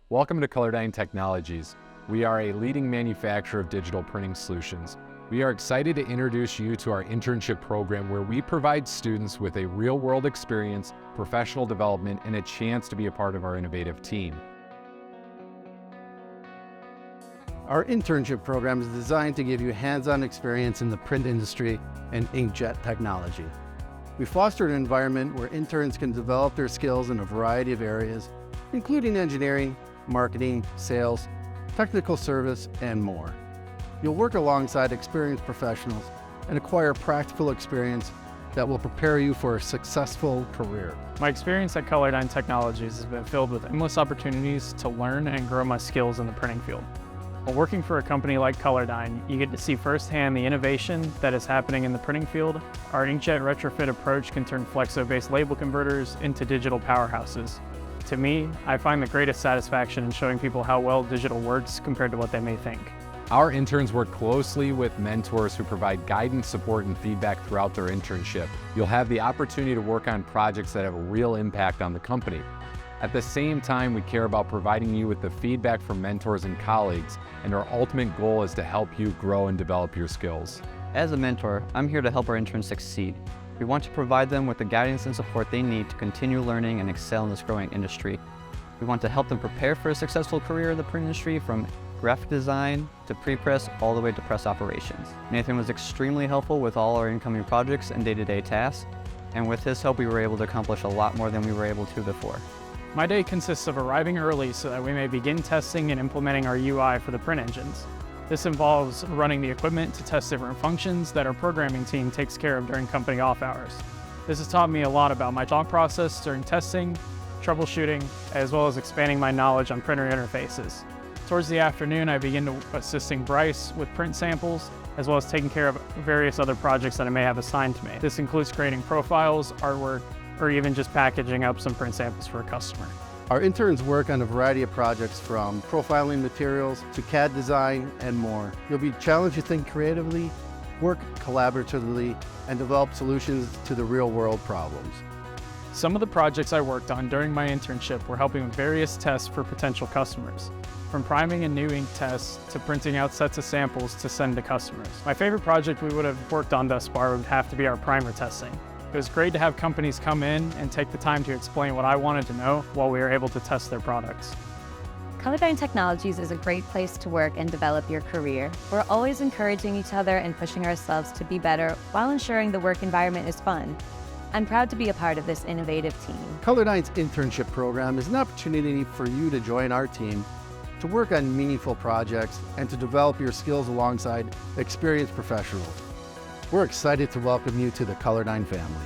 Welcome to Colordyne Technologies. We are a leading manufacturer of digital printing solutions. We are excited to introduce you to our internship program where we provide students with a real-world experience, professional development, and a chance to be a part of our innovative team. Our internship program is designed to give you hands-on experience in the print industry and inkjet technology. We foster an environment where interns can develop their skills in a variety of areas, including engineering, marketing, sales, technical service, and more. You'll work alongside experienced professionals and acquire practical experience that will prepare you for a successful career. My experience at Colordyne Technologies has been filled with endless opportunities to learn and grow my skills in the printing field. While working for a company like Colordyne, you get to see firsthand the innovation that is happening in the printing field. Our inkjet retrofit approach can turn flexo-based label converters into digital powerhouses. To me, I find the greatest satisfaction in showing people how well digital works compared to what they may think. Our interns work closely with mentors who provide guidance, support, and feedback throughout their internship. You'll have the opportunity to work on projects that have a real impact on the company. At the same time, we care about providing you with the feedback from mentors and colleagues, and our ultimate goal is to help you grow and develop your skills. As a mentor, I'm here to help our interns succeed. We want to provide them with the guidance and support they need to continue learning and excel in this growing industry. We want to help them prepare for a successful career in the print industry, from graphic design to pre-press all the way to press operations. Nathan was extremely helpful with all our incoming projects and day-to-day tasks, and with his help we were able to accomplish a lot more than we were able to before. My day consists of arriving early so that we may begin testing and implementing our UI for the print engines. This involves running the equipment to test different functions that our programming team takes care of during company off hours. This has taught me a lot about my thought process during testing, troubleshooting, as well as expanding my knowledge on printer interfaces. Towards the afternoon, I begin assisting Bryce with print samples, as well as taking care of various other projects that I may have assigned to me. This includes creating profiles, artwork, or even just packaging up some print samples for a customer. Our interns work on a variety of projects, from profiling materials to CAD design and more. You'll be challenged to think creatively, work collaboratively, and develop solutions to the real-world problems. Some of the projects I worked on during my internship were helping with various tests for potential customers, from priming and new ink tests to printing out sets of samples to send to customers. My favorite project we would have worked on thus far would have to be our primer testing. It was great to have companies come in and take the time to explain what I wanted to know while we were able to test their products. Colordyne Technologies is a great place to work and develop your career. We're always encouraging each other and pushing ourselves to be better while ensuring the work environment is fun. I'm proud to be a part of this innovative team. Colordyne's internship program is an opportunity for you to join our team, to work on meaningful projects, and to develop your skills alongside experienced professionals. We're excited to welcome you to the Colordyne family.